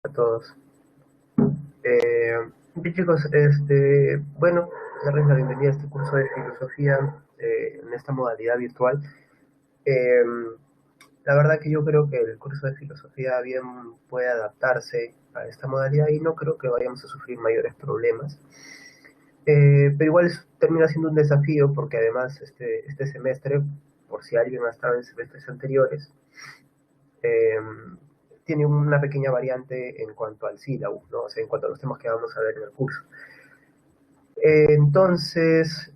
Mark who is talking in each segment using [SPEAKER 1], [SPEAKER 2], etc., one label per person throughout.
[SPEAKER 1] A todos. Bien, chicos, bueno, darles la bienvenida a este curso de filosofía en esta modalidad virtual. Eh, la verdad que yo creo que el curso de filosofía bien puede adaptarse a esta modalidad y no creo que vayamos a sufrir mayores problemas. Pero igual termina siendo un desafío porque además este semestre, por si alguien ha estado en semestres anteriores, eh, tiene una pequeña variante en cuanto al sílabo, ¿no? O sea, en cuanto a los temas que vamos a ver en el curso. Entonces,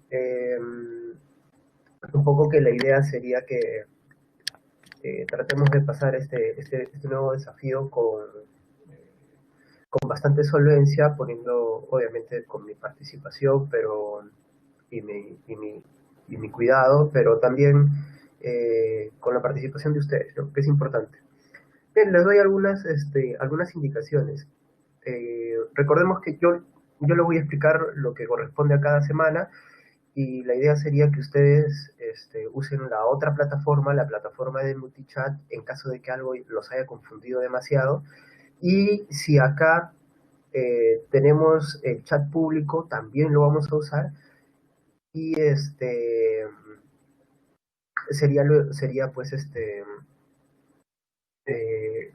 [SPEAKER 1] un poco que la idea sería que tratemos de pasar este nuevo desafío con bastante solvencia, poniendo obviamente con mi participación pero, y, mi, y, mi, y mi cuidado, pero también con la participación de ustedes, ¿no? Que es importante. Bien, les doy algunas indicaciones. Recordemos que yo les voy a explicar lo que corresponde a cada semana y la idea sería que ustedes usen la otra plataforma, la plataforma de multichat, en caso de que algo los haya confundido demasiado. Y si acá tenemos el chat público, también lo vamos a usar. Y sería pues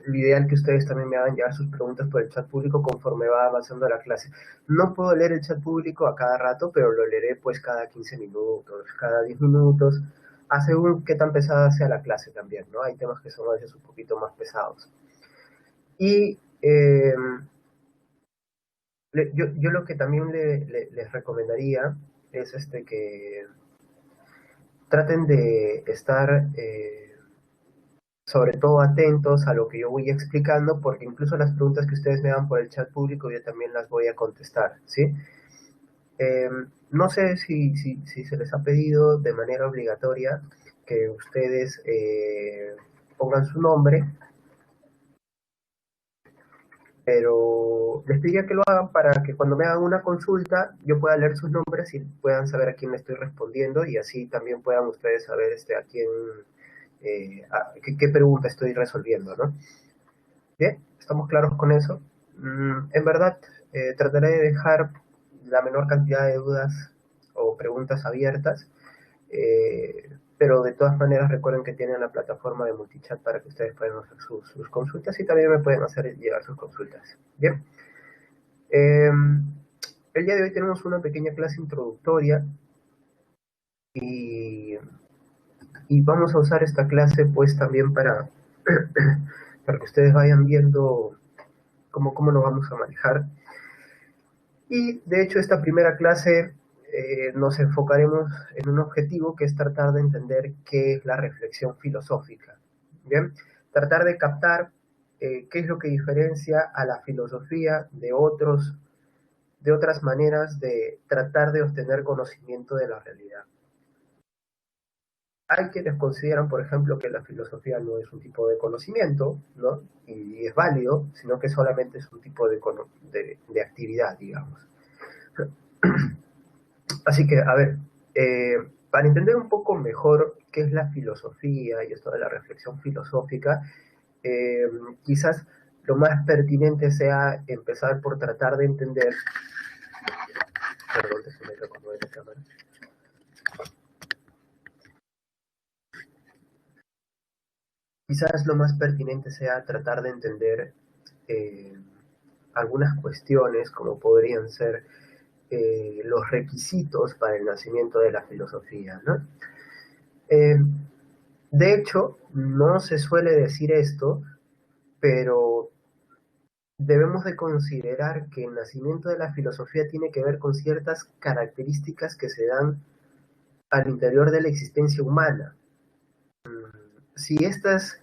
[SPEAKER 1] lo ideal que ustedes también me hagan llegar sus preguntas por el chat público conforme va avanzando la clase. No puedo leer el chat público a cada rato, pero lo leeré pues cada 15 minutos, cada 10 minutos, a según qué tan pesada sea la clase también, ¿no? Hay temas que son a veces un poquito más pesados. Y yo lo que también les recomendaría es que traten de estar sobre todo atentos a lo que yo voy explicando, porque incluso las preguntas que ustedes me dan por el chat público yo también las voy a contestar, ¿sí? Eh, no sé si se les ha pedido de manera obligatoria que ustedes pongan su nombre, pero les pediría que lo hagan para que cuando me hagan una consulta yo pueda leer sus nombres y puedan saber a quién le estoy respondiendo y así también puedan ustedes saber a quién, qué pregunta estoy resolviendo, ¿no? Bien, ¿estamos claros con eso? En verdad, trataré de dejar la menor cantidad de dudas o preguntas abiertas, pero de todas maneras recuerden que tienen la plataforma de multichat para que ustedes puedan hacer sus consultas y también me pueden hacer llegar sus consultas. Bien, eh, el día de hoy tenemos una pequeña clase introductoria y, y vamos a usar esta clase pues también para que ustedes vayan viendo cómo lo vamos a manejar. Y de hecho esta primera clase nos enfocaremos en un objetivo que es tratar de entender qué es la reflexión filosófica. Bien, tratar de captar qué es lo que diferencia a la filosofía de otras maneras de tratar de obtener conocimiento de la realidad. Hay quienes consideran, por ejemplo, que la filosofía no es un tipo de conocimiento, ¿no? Y es válido, sino que solamente es un tipo de actividad, digamos. Así que, a ver, para entender un poco mejor qué es la filosofía y esto de la reflexión filosófica, eh, quizás lo más pertinente sea empezar por tratar de entender, perdón, déjame recomendar la cámara, quizás lo más pertinente sea tratar de entender eh, algunas cuestiones como podrían ser los requisitos para el nacimiento de la filosofía, ¿no? Eh, de hecho, no se suele decir esto, pero debemos de considerar que el nacimiento de la filosofía tiene que ver con ciertas características que se dan al interior de la existencia humana. Si estas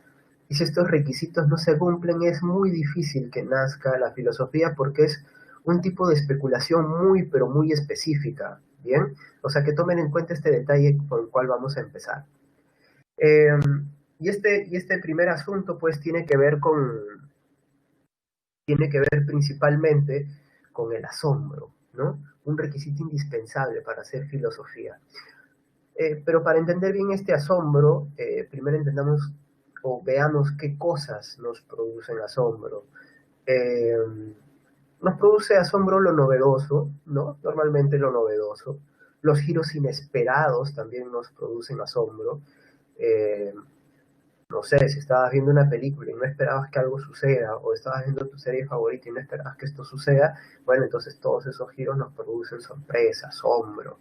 [SPEAKER 1] y si estos requisitos no se cumplen, es muy difícil que nazca la filosofía porque es un tipo de especulación muy, pero muy específica, ¿bien? O sea, que tomen en cuenta este detalle por el cual vamos a empezar. Eh, y este primer asunto, pues, tiene que ver principalmente con el asombro, ¿no? Un requisito indispensable para hacer filosofía. Pero para entender bien este asombro, primero entendamos o veamos qué cosas nos producen asombro. Eh, Nos produce asombro lo novedoso, ¿no? Normalmente lo novedoso. Los giros inesperados también nos producen asombro. Eh, no sé, si estabas viendo una película y no esperabas que algo suceda, o estabas viendo tu serie favorita y no esperabas que esto suceda, bueno, entonces todos esos giros nos producen sorpresa, asombro.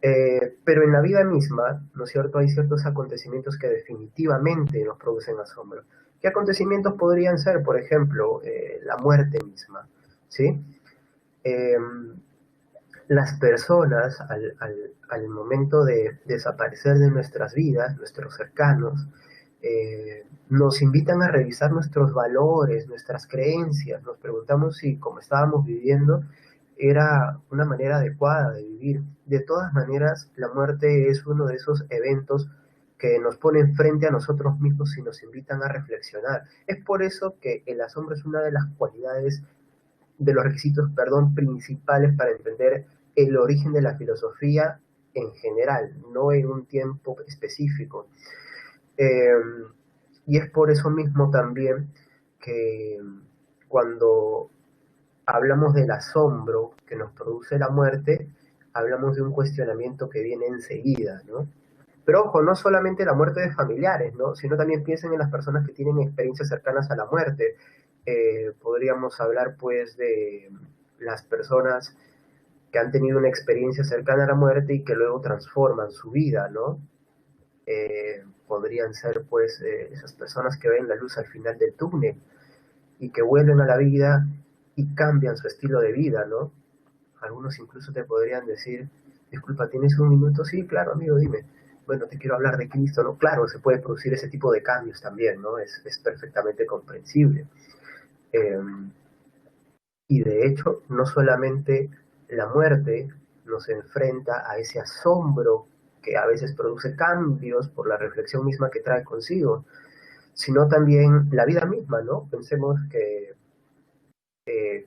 [SPEAKER 1] Pero en la vida misma, ¿no es cierto?, hay ciertos acontecimientos que definitivamente nos producen asombro. ¿Qué acontecimientos podrían ser? Por ejemplo, la muerte misma, ¿sí? Eh, las personas al momento de desaparecer de nuestras vidas, nuestros cercanos, nos invitan a revisar nuestros valores, nuestras creencias, nos preguntamos si como estábamos viviendo era una manera adecuada de vivir. De todas maneras, la muerte es uno de esos eventos que nos ponen frente a nosotros mismos y nos invitan a reflexionar. Es por eso que el asombro es una de las cualidades, de los requisitos, perdón, principales para entender el origen de la filosofía en general, no en un tiempo específico. Eh, y es por eso mismo también que cuando hablamos del asombro que nos produce la muerte, hablamos de un cuestionamiento que viene enseguida, ¿no? Pero ojo, no solamente la muerte de familiares, ¿no? Sino también piensen en las personas que tienen experiencias cercanas a la muerte. Podríamos hablar pues de las personas que han tenido una experiencia cercana a la muerte y que luego transforman su vida, ¿no? Podrían ser pues esas personas que ven la luz al final del túnel y que vuelven a la vida y cambian su estilo de vida, ¿no? Algunos incluso te podrían decir, disculpa, ¿tienes un minuto? Sí, claro, amigo, dime. Bueno, te quiero hablar de Cristo, ¿no? Claro, se puede producir ese tipo de cambios también, ¿no? Es perfectamente comprensible. Eh, y de hecho, no solamente la muerte nos enfrenta a ese asombro que a veces produce cambios por la reflexión misma que trae consigo, sino también la vida misma, ¿no? Pensemos que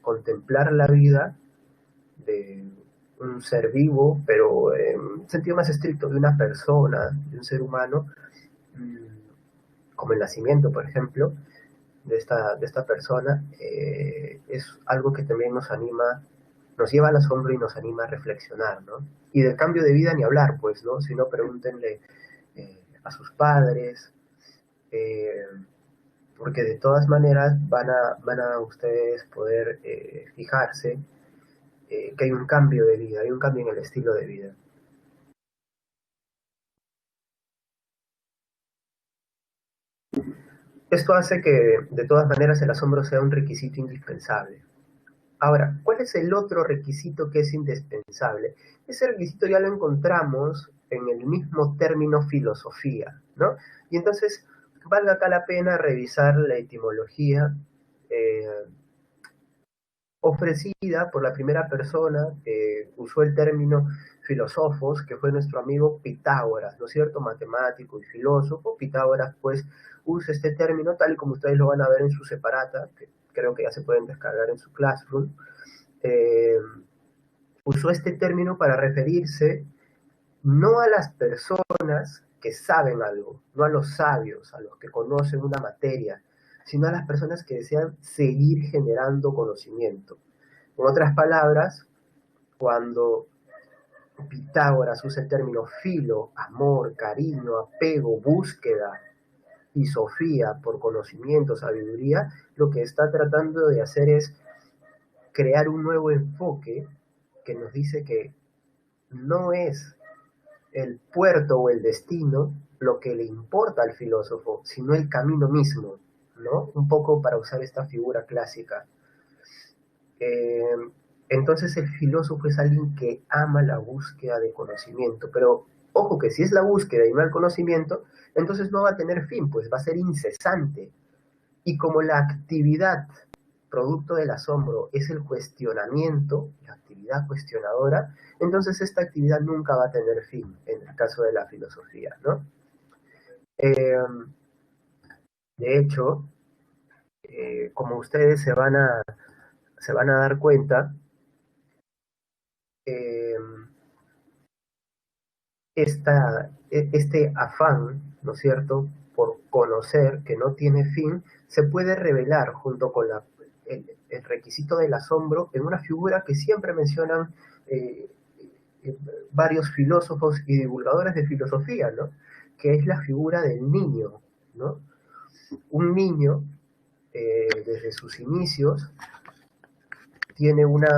[SPEAKER 1] contemplar la vida de un ser vivo, pero en un sentido más estricto, de una persona, de un ser humano, como el nacimiento, por ejemplo, de esta persona, es algo que también nos anima, nos lleva al asombro y nos anima a reflexionar, ¿no? Y del cambio de vida ni hablar, pues, ¿no? Si no, pregúntenle a sus padres, eh, porque de todas maneras van a ustedes poder fijarse que hay un cambio de vida, hay un cambio en el estilo de vida. Esto hace que, de todas maneras, el asombro sea un requisito indispensable. Ahora, ¿cuál es el otro requisito que es indispensable? Ese requisito ya lo encontramos en el mismo término filosofía, ¿no? Y entonces, valga acá la pena revisar la etimología eh, ofrecida por la primera persona que usó el término filósofos, que fue nuestro amigo Pitágoras, ¿no es cierto? Matemático y filósofo. Pitágoras, pues, usa este término tal y como ustedes lo van a ver en su separata, que creo que ya se pueden descargar en su Classroom. Eh, Usó este término para referirse no a las personas que saben algo, no a los sabios, a los que conocen una materia, sino a las personas que desean seguir generando conocimiento. En otras palabras, cuando Pitágoras usa el término filo, amor, cariño, apego, búsqueda y sofía por conocimiento, sabiduría, lo que está tratando de hacer es crear un nuevo enfoque que nos dice que no es el puerto o el destino lo que le importa al filósofo, sino el camino mismo, ¿no? Un poco para usar esta figura clásica. Eh, entonces el filósofo es alguien que ama la búsqueda de conocimiento, pero ojo que si es la búsqueda y no el conocimiento, entonces no va a tener fin, pues va a ser incesante. Y como la actividad producto del asombro es el cuestionamiento, la actividad cuestionadora, entonces esta actividad nunca va a tener fin, en el caso de la filosofía, ¿no? Eh, de hecho, como ustedes se van a dar cuenta, eh, este afán, ¿no es cierto?, por conocer que no tiene fin, se puede revelar junto con el requisito del asombro en una figura que siempre mencionan eh, varios filósofos y divulgadores de filosofía, ¿no? Que es la figura del niño, ¿no? Un niño, desde sus inicios, tiene una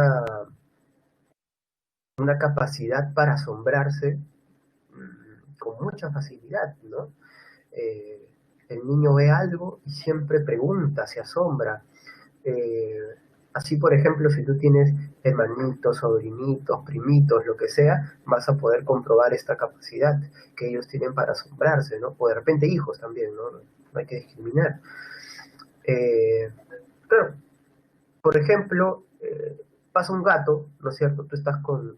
[SPEAKER 1] capacidad para asombrarse con mucha facilidad, ¿no? Eh, el niño ve algo y siempre pregunta, se asombra. Eh, Así, por ejemplo, si tú tienes hermanitos, sobrinitos, primitos, lo que sea, vas a poder comprobar esta capacidad que ellos tienen para asombrarse, ¿no? O de repente hijos también, ¿no? No hay que discriminar. Eh, claro, por ejemplo, pasa un gato, ¿no es cierto? Tú estás con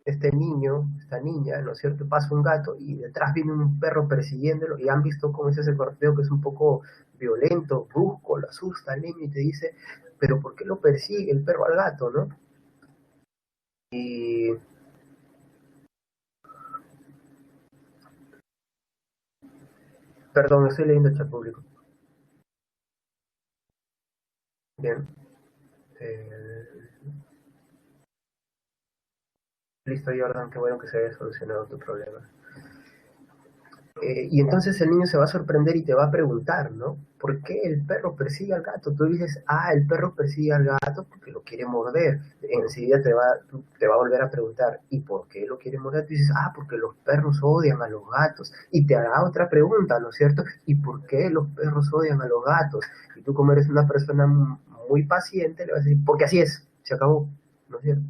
[SPEAKER 1] este niño, esta niña, ¿no es cierto? Pasa un gato y detrás viene un perro persiguiéndolo y han visto cómo es ese corteo que es un poco violento, brusco, lo asusta al niño y te dice, pero ¿por qué lo persigue el perro al gato, no? Y, perdón, estoy leyendo el chat público. Bien. Eh, Listo, Jordan, qué bueno que se haya solucionado tu problema. Y entonces el niño se va a sorprender y te va a preguntar, ¿no? ¿Por qué el perro persigue al gato? Tú dices, ah, el perro persigue al gato porque lo quiere morder. Enseguida te va a volver a preguntar, ¿y por qué lo quiere morder? Tú dices, ah, porque los perros odian a los gatos. Y te hará otra pregunta, ¿no es cierto? ¿Y por qué los perros odian a los gatos? Y tú, como eres una persona muy paciente, le vas a decir, porque así es, se acabó, ¿no es cierto?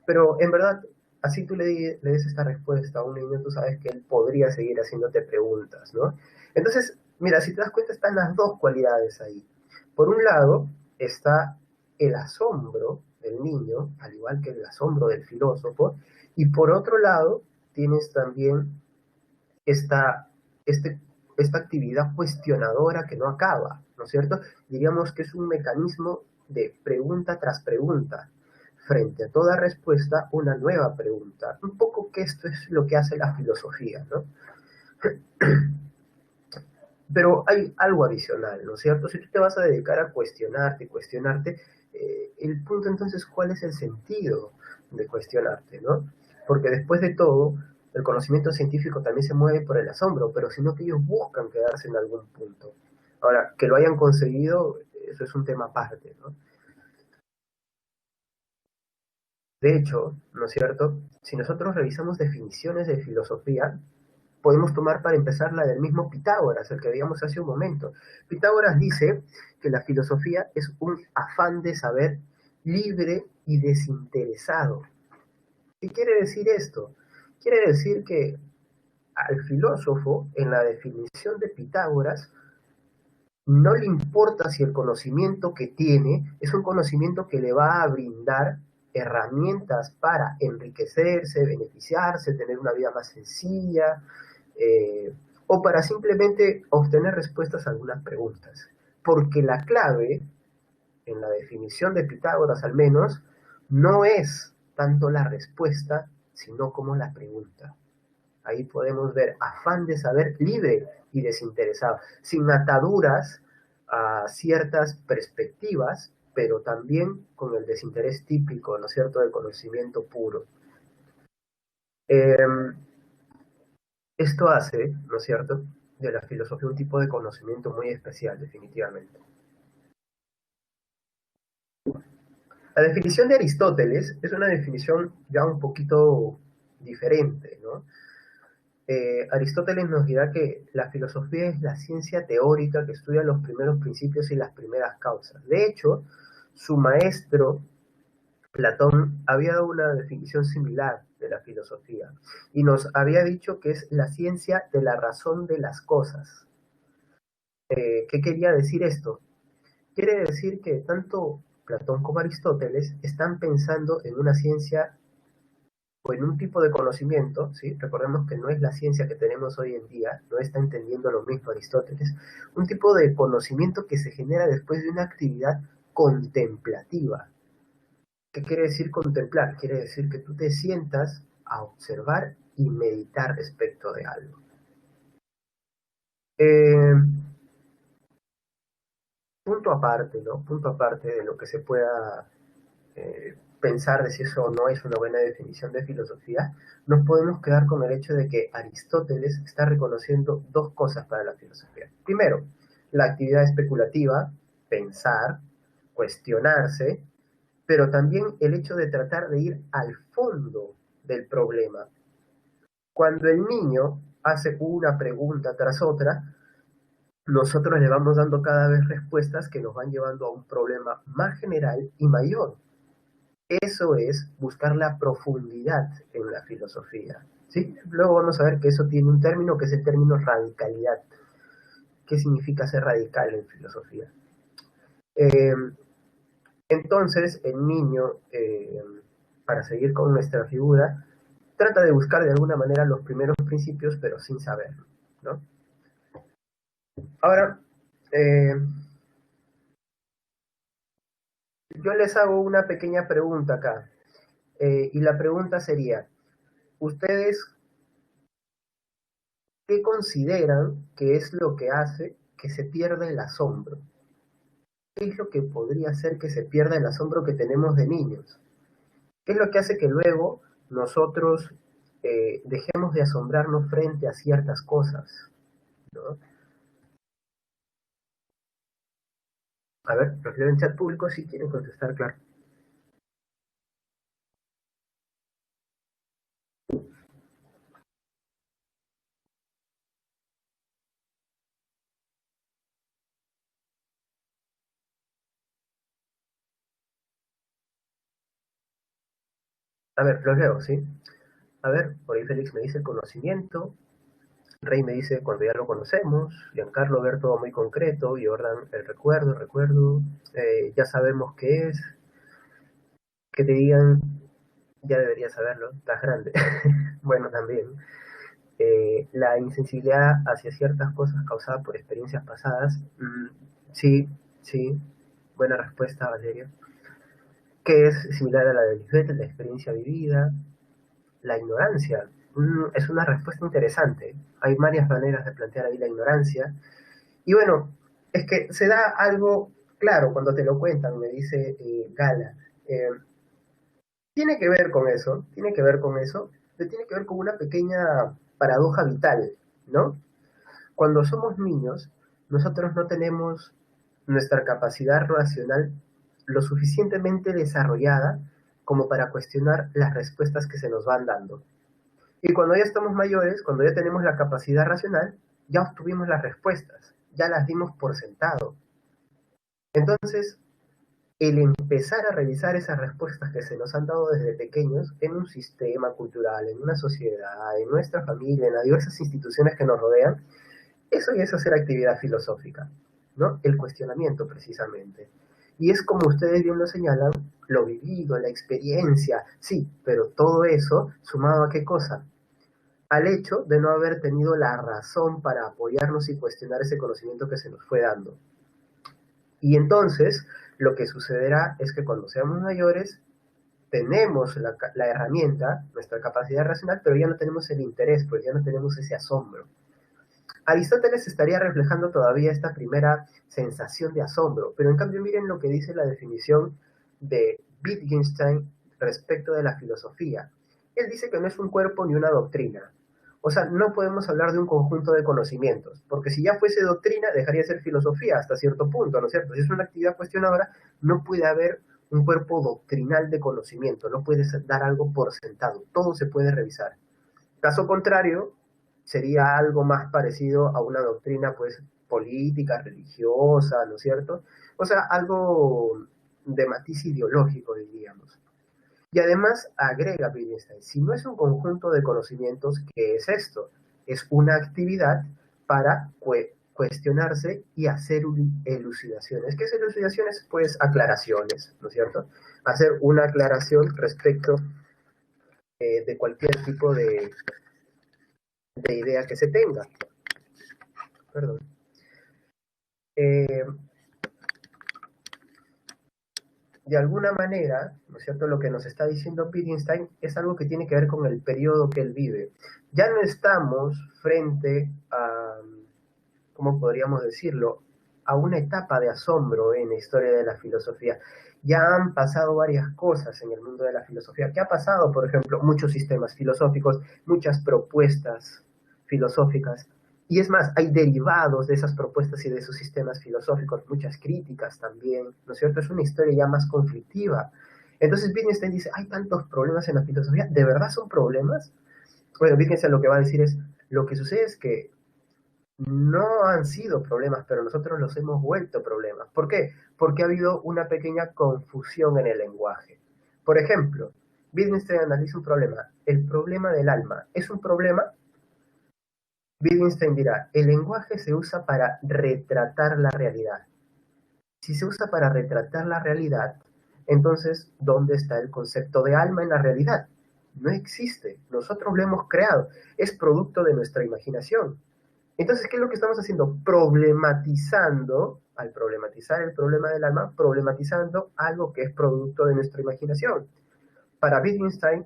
[SPEAKER 1] Pero en verdad, así tú le des esta respuesta a un niño, tú sabes que él podría seguir haciéndote preguntas, ¿no? Entonces, mira, si te das cuenta, están las dos cualidades ahí. Por un lado, está el asombro del niño, al igual que el asombro del filósofo, y por otro lado, tienes también esta, este, esta actividad cuestionadora que no acaba, ¿no es cierto? Diríamos que es un mecanismo de pregunta tras pregunta. Frente a toda respuesta, una nueva pregunta. Un poco que esto es lo que hace la filosofía, ¿no? Pero hay algo adicional, ¿no es cierto? Si tú te vas a dedicar a cuestionarte, el punto entonces, ¿cuál es el sentido de cuestionarte, ¿no? Porque después de todo, el conocimiento científico también se mueve por el asombro, pero sino que ellos buscan quedarse en algún punto. Ahora, que lo hayan conseguido, eso es un tema aparte, ¿no? De hecho, ¿no es cierto? Si nosotros revisamos definiciones de filosofía, podemos tomar para empezar la del mismo Pitágoras, el que veíamos hace un momento. Pitágoras dice que la filosofía es un afán de saber libre y desinteresado. ¿Qué quiere decir esto? Quiere decir que al filósofo, en la definición de Pitágoras, no le importa si el conocimiento que tiene es un conocimiento que le va a brindar herramientas para enriquecerse, beneficiarse, tener una vida más sencilla, o para simplemente obtener respuestas a algunas preguntas. Porque la clave, en la definición de Pitágoras al menos, no es tanto la respuesta, sino como la pregunta. Ahí podemos ver afán de saber libre y desinteresado, sin ataduras a ciertas perspectivas, pero también con el desinterés típico, ¿no es cierto?, del conocimiento puro. Eh, Esto hace, ¿no es cierto?, de la filosofía un tipo de conocimiento muy especial, definitivamente. La definición de Aristóteles es una definición ya un poquito diferente, ¿no? Aristóteles nos dirá que la filosofía es la ciencia teórica que estudia los primeros principios y las primeras causas. De hecho, su maestro, Platón, había dado una definición similar de la filosofía y nos había dicho que es la ciencia de la razón de las cosas. ¿Qué quería decir esto? Quiere decir que tanto Platón como Aristóteles están pensando en una ciencia o en un tipo de conocimiento, ¿sí? Recordemos que no es la ciencia que tenemos hoy en día, no está entendiendo lo mismo Aristóteles, un tipo de conocimiento que se genera después de una actividad contemplativa. ¿Qué quiere decir contemplar? Quiere decir que tú te sientas a observar y meditar respecto de algo. Eh, punto aparte, ¿no? Punto aparte de lo que se pueda pensar de si eso no es una buena definición de filosofía, nos podemos quedar con el hecho de que Aristóteles está reconociendo dos cosas para la filosofía. Primero, la actividad especulativa, pensar, cuestionarse, pero también el hecho de tratar de ir al fondo del problema. Cuando el niño hace una pregunta tras otra, nosotros le vamos dando cada vez respuestas que nos van llevando a un problema más general y mayor. Eso es buscar la profundidad en la filosofía, ¿sí? Luego vamos a ver que eso tiene un término que es el término radicalidad. ¿Qué significa ser radical en filosofía? Eh, entonces, el niño, para seguir con nuestra figura, trata de buscar de alguna manera los primeros principios, pero sin saberlo, ¿no? Ahora, yo les hago una pequeña pregunta acá, y la pregunta sería, ¿ustedes qué consideran que es lo que hace que se pierda el asombro? ¿Qué es lo que podría hacer que se pierda el asombro que tenemos de niños? ¿Qué es lo que hace que luego nosotros dejemos de asombrarnos frente a ciertas cosas, ¿no? A ver, prefiero en chat público si quieren contestar, claro. A ver, los leo, ¿sí? A ver, por ahí Félix me dice el conocimiento, Rey me dice cuando ya lo conocemos, Giancarlo ver todo muy concreto, y Jordan el recuerdo, ya sabemos qué es, que te digan, ya deberías saberlo, estás grande. Bueno, también. La insensibilidad hacia ciertas cosas causada por experiencias pasadas, sí, sí, buena respuesta, Valerio. Que es similar a la de Lisbeth, la experiencia vivida, la ignorancia. Es una respuesta interesante. Hay varias maneras de plantear ahí la ignorancia. Y bueno, es que se da algo claro cuando te lo cuentan, me dice Gala. Eh, tiene que ver con eso, tiene que ver con eso, tiene que ver con una pequeña paradoja vital, ¿no? Cuando somos niños, nosotros no tenemos nuestra capacidad racional lo suficientemente desarrollada como para cuestionar las respuestas que se nos van dando. Y cuando ya estamos mayores, cuando ya tenemos la capacidad racional, ya obtuvimos las respuestas, ya las dimos por sentado. Entonces, el empezar a revisar esas respuestas que se nos han dado desde pequeños en un sistema cultural, en una sociedad, en nuestra familia, en las diversas instituciones que nos rodean, eso ya es hacer actividad filosófica, ¿no? El cuestionamiento, precisamente. Y es como ustedes bien lo señalan, lo vivido, la experiencia, sí, pero todo eso sumado a qué cosa? Al hecho de no haber tenido la razón para apoyarnos y cuestionar ese conocimiento que se nos fue dando. Y entonces, lo que sucederá es que cuando seamos mayores, tenemos la herramienta, nuestra capacidad racional, pero ya no tenemos el interés, pues ya no tenemos ese asombro. Aristóteles estaría reflejando todavía esta primera sensación de asombro, pero en cambio miren lo que dice la definición de Wittgenstein respecto de la filosofía. Él dice que no es un cuerpo ni una doctrina. O sea, no podemos hablar de un conjunto de conocimientos, porque si ya fuese doctrina, dejaría de ser filosofía hasta cierto punto, ¿no es cierto? Si es una actividad cuestionadora, no puede haber un cuerpo doctrinal de conocimiento, no puedes dar algo por sentado, todo se puede revisar. Caso contrario, sería algo más parecido a una doctrina, pues, política, religiosa, ¿no es cierto? O sea, algo de matiz ideológico, diríamos. Y además agrega Wittgenstein, si no es un conjunto de conocimientos, ¿qué es esto? Es una actividad para cuestionarse y hacer elucidaciones. ¿Qué es elucidaciones? Pues aclaraciones, ¿no es cierto? Hacer una aclaración respecto de cualquier tipo de idea que se tenga. Perdón. Eh, de alguna manera, ¿no es cierto? Lo que nos está diciendo Wittgenstein es algo que tiene que ver con el periodo que él vive. Ya no estamos frente a, ¿cómo podríamos decirlo? a una etapa de asombro en la historia de la filosofía. Ya han pasado varias cosas en el mundo de la filosofía. ¿Qué ha pasado? Por ejemplo, muchos sistemas filosóficos, muchas propuestas filosóficas. Y es más, hay derivados de esas propuestas y de esos sistemas filosóficos, muchas críticas también, ¿no es cierto? Es una historia ya más conflictiva. Entonces Wittgenstein dice, hay tantos problemas en la filosofía, ¿de verdad son problemas? Bueno, Wittgenstein lo que va a decir es, lo que sucede es que no han sido problemas, pero nosotros los hemos vuelto problemas. ¿Por qué? Porque ha habido una pequeña confusión en el lenguaje. Por ejemplo, Wittgenstein analiza un problema. El problema del alma es un problema. Wittgenstein dirá, el lenguaje se usa para retratar la realidad. Si se usa para retratar la realidad, entonces, ¿dónde está el concepto de alma en la realidad? No existe. Nosotros lo hemos creado. Es producto de nuestra imaginación. Entonces, ¿qué es lo que estamos haciendo? Problematizando, al problematizar el problema del alma, problematizando algo que es producto de nuestra imaginación. Para Wittgenstein,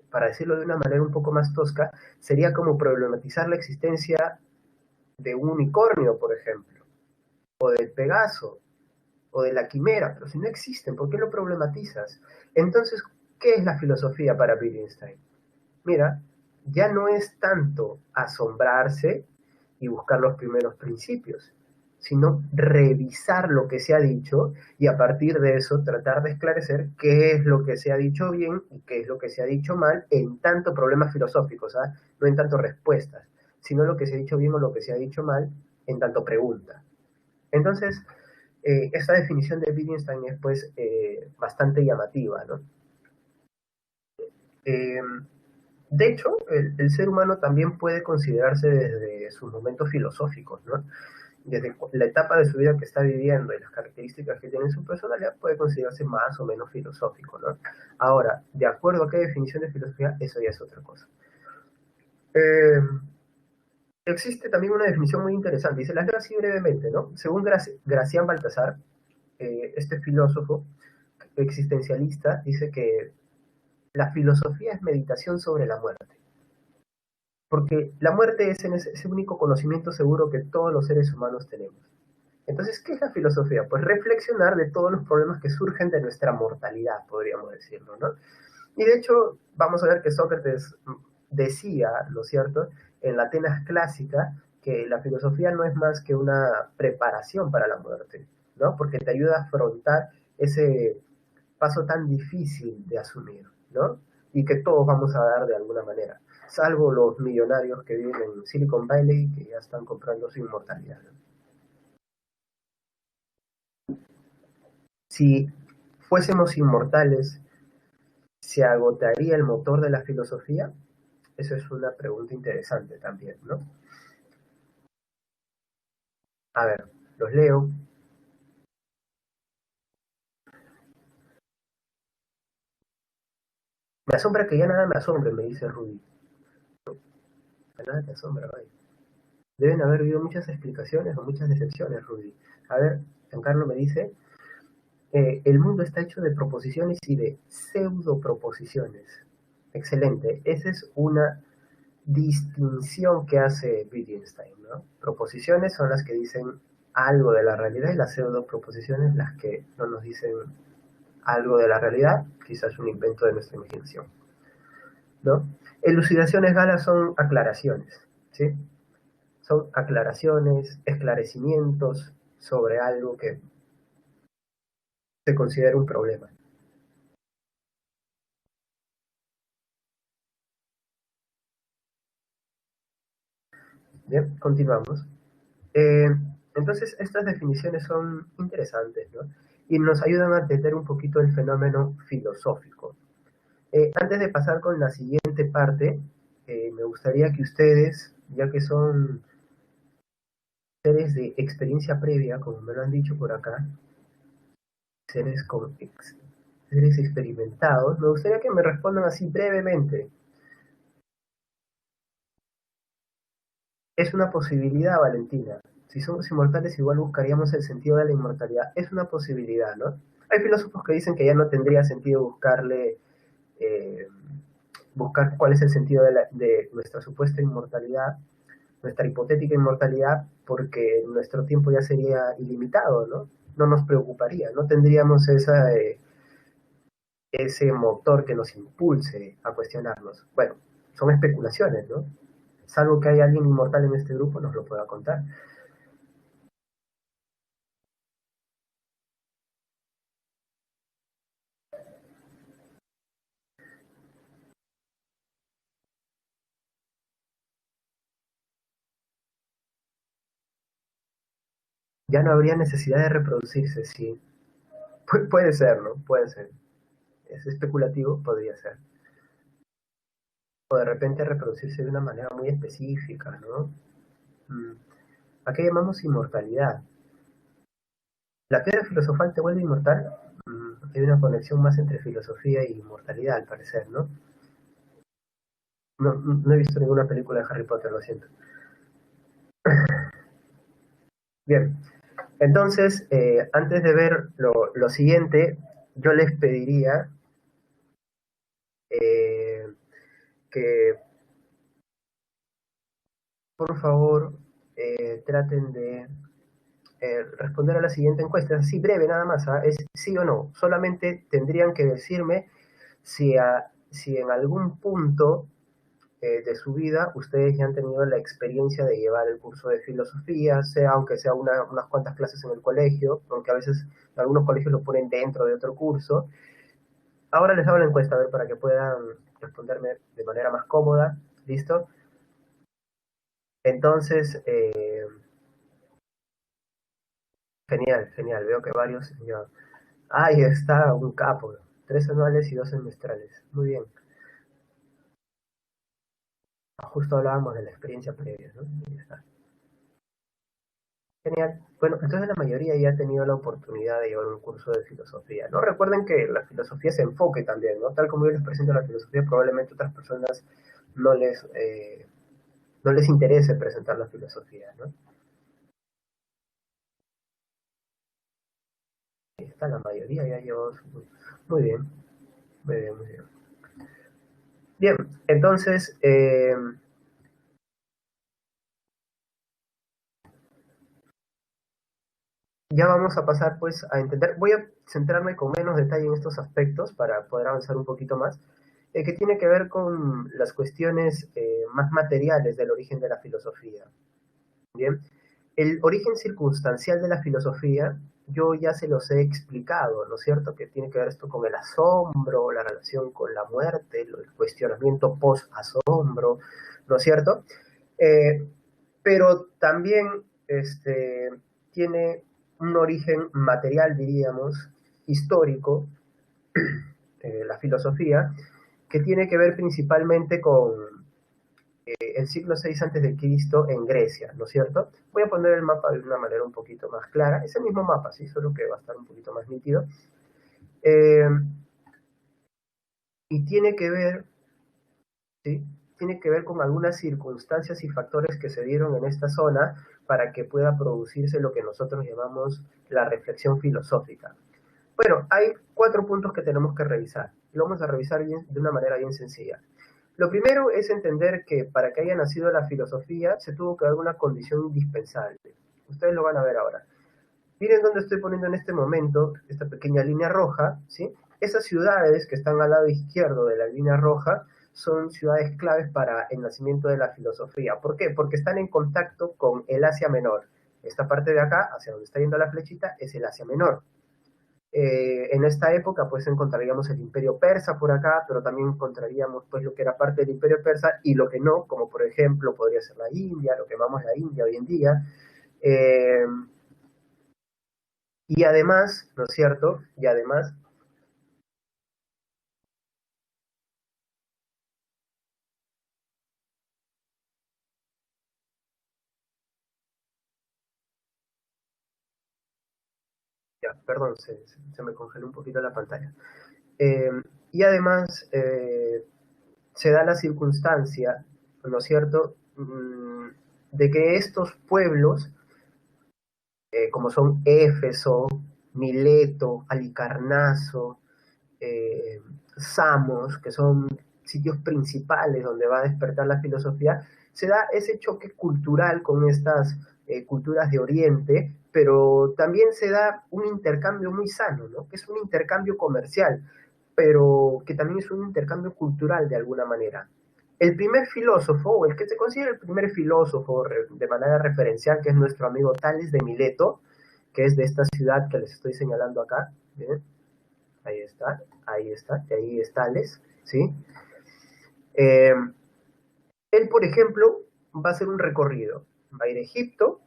[SPEAKER 1] para decirlo de una manera un poco más tosca, sería como problematizar la existencia de un unicornio, por ejemplo, o del Pegaso, o de la quimera, pero si no existen, ¿por qué lo problematizas? Entonces, ¿qué es la filosofía para Wittgenstein? Mira, ya no es tanto asombrarse y buscar los primeros principios, sino revisar lo que se ha dicho y a partir de eso tratar de esclarecer qué es lo que se ha dicho bien y qué es lo que se ha dicho mal en tanto problemas filosóficos, ¿ah? No en tanto respuestas, sino lo que se ha dicho bien o lo que se ha dicho mal en tanto pregunta. Entonces, esta definición de Wittgenstein es pues bastante llamativa, ¿no? Eh, de hecho, el ser humano también puede considerarse desde sus momentos filosóficos, ¿no? Desde la etapa de su vida que está viviendo y las características que tiene en su personalidad, puede considerarse más o menos filosófico, ¿no? Ahora, de acuerdo a qué definición de filosofía, eso ya es otra cosa. Eh, Existe también una definición muy interesante, y se las leo así brevemente, ¿no? Según Gracián Baltasar, este filósofo existencialista dice que la filosofía es meditación sobre la muerte. Porque la muerte es ese único conocimiento seguro que todos los seres humanos tenemos. Entonces, ¿qué es la filosofía? Pues reflexionar de todos los problemas que surgen de nuestra mortalidad, podríamos decirlo, ¿no? Y de hecho, vamos a ver que Sócrates decía, ¿no es cierto?, en la Atenas clásica, que la filosofía no es más que una preparación para la muerte, ¿no? Porque te ayuda a afrontar ese paso tan difícil de asumir, ¿no? Y que todos vamos a dar de alguna manera, salvo los millonarios que viven en Silicon Valley que ya están comprando su inmortalidad, ¿no? Si fuésemos inmortales, ¿se agotaría el motor de la filosofía? Eso es una pregunta interesante también, ¿no? A ver, los leo. Me asombra que ya nada me asombre, me dice Rudy. Ya nada te asombra, vaya. Deben haber habido muchas explicaciones o muchas decepciones, Rudy. A ver, Giancarlo me dice, el mundo está hecho de proposiciones y de pseudoproposiciones. Excelente. Esa es una distinción que hace Wittgenstein, ¿no? Proposiciones son las que dicen algo de la realidad y las pseudoproposiciones las que no nos dicen algo de la realidad, quizás un invento de nuestra imaginación, ¿no? Elucidaciones galas son aclaraciones, ¿sí? Son aclaraciones, esclarecimientos sobre algo que se considera un problema. Bien, continuamos. Eh, entonces, estas definiciones son interesantes, ¿no? Y nos ayudan a entender un poquito el fenómeno filosófico. Antes de pasar con la siguiente parte, me gustaría que ustedes, ya que son seres de experiencia previa, como me lo han dicho por acá, seres, seres experimentados, me gustaría que me respondan así brevemente. Es una posibilidad, Valentina. Si somos inmortales, igual buscaríamos el sentido de la inmortalidad. Es una posibilidad, ¿no? Hay filósofos que dicen que ya no tendría sentido eh, buscar cuál es el sentido de nuestra supuesta inmortalidad, nuestra hipotética inmortalidad, porque nuestro tiempo ya sería ilimitado, ¿no? No nos preocuparía, no tendríamos ese motor que nos impulse a cuestionarnos. Bueno, son especulaciones, ¿no? Salvo que haya alguien inmortal en este grupo, nos lo pueda contar. Ya no habría necesidad de reproducirse, sí. Puede ser, ¿no? Puede ser. Es especulativo, podría ser. O de repente reproducirse de una manera muy específica, ¿no? Mm. ¿A qué llamamos inmortalidad? ¿La piedra filosofal te vuelve inmortal? Hay una conexión más entre filosofía y inmortalidad, al parecer, ¿no? No he visto ninguna película de Harry Potter, lo siento. Bien, entonces, antes de ver lo siguiente, yo les pediría eh, que por favor traten de responder a la siguiente encuesta. Es así breve nada más, ¿ah? Es sí o no. Solamente tendrían que decirme si en algún punto de su vida ustedes ya han tenido la experiencia de llevar el curso de filosofía, sea aunque sea unas cuantas clases en el colegio, aunque a veces algunos colegios lo ponen dentro de otro curso. Ahora les hago la encuesta, a ver, para que puedan responderme de manera más cómoda. ¿Listo? Entonces, genial, genial. Veo que varios ya. Ahí está, un capo. 3 anuales y 2 semestrales. Muy bien. Justo hablábamos de la experiencia previa, ¿no? Ya está. Genial. Bueno, entonces la mayoría ya ha tenido la oportunidad de llevar un curso de filosofía, ¿no? Recuerden que la filosofía se enfoque también, ¿no? Tal como yo les presento la filosofía, probablemente otras personas no les, eh, no les interese presentar la filosofía, ¿no? Ahí está, la mayoría ya llevó su... Muy bien, muy bien, muy bien. Bien, entonces, ya vamos a pasar pues a entender, voy a centrarme con menos detalle en estos aspectos para poder avanzar un poquito más, que tiene que ver con las cuestiones más materiales del origen de la filosofía. Bien, el origen circunstancial de la filosofía, yo ya se los he explicado, ¿no es cierto? Que tiene que ver esto con el asombro, la relación con la muerte, el cuestionamiento post-asombro, ¿no es cierto? Eh, pero también tiene un origen material, diríamos, histórico, la filosofía, que tiene que ver principalmente con el siglo VI antes de Cristo en Grecia, ¿no es cierto? Voy a poner el mapa de una manera un poquito más clara, es el mismo mapa, sí, solo que va a estar un poquito más nítido. Eh, y tiene que ver, ¿sí? Tiene que ver con algunas circunstancias y factores que se dieron en esta zona para que pueda producirse lo que nosotros llamamos la reflexión filosófica. Bueno, hay 4 puntos que tenemos que revisar. Lo vamos a revisar bien, de una manera bien sencilla. Lo primero es entender que para que haya nacido la filosofía se tuvo que dar una condición indispensable. Ustedes lo van a ver ahora. Miren dónde estoy poniendo en este momento esta pequeña línea roja, ¿sí? Esas ciudades que están al lado izquierdo de la línea roja son ciudades claves para el nacimiento de la filosofía. ¿Por qué? Porque están en contacto con el Asia Menor. Esta parte de acá, hacia donde está yendo la flechita, es el Asia Menor. En esta época pues encontraríamos el imperio persa por acá, pero también encontraríamos pues lo que era parte del imperio persa y lo que no, como por ejemplo podría ser la India, lo que llamamos la India hoy en día. Eh, y además, ¿no es cierto? Y además, ya, perdón, se me congeló un poquito la pantalla. Eh, y además se da la circunstancia, ¿no es cierto?, de que estos pueblos como son Éfeso, Mileto, Alicarnaso, Samos, que son sitios principales donde va a despertar la filosofía, se da ese choque cultural con estas culturas de Oriente, pero también se da un intercambio muy sano, ¿no? Que es un intercambio comercial, pero que también es un intercambio cultural de alguna manera. El primer filósofo, o el que se considera el primer filósofo de manera referencial, que es nuestro amigo Tales de Mileto, que es de esta ciudad que les estoy señalando acá, ¿bien? Ahí está, y ahí es Tales, ¿sí? Eh, Él, por ejemplo, va a hacer un recorrido, va a ir a Egipto,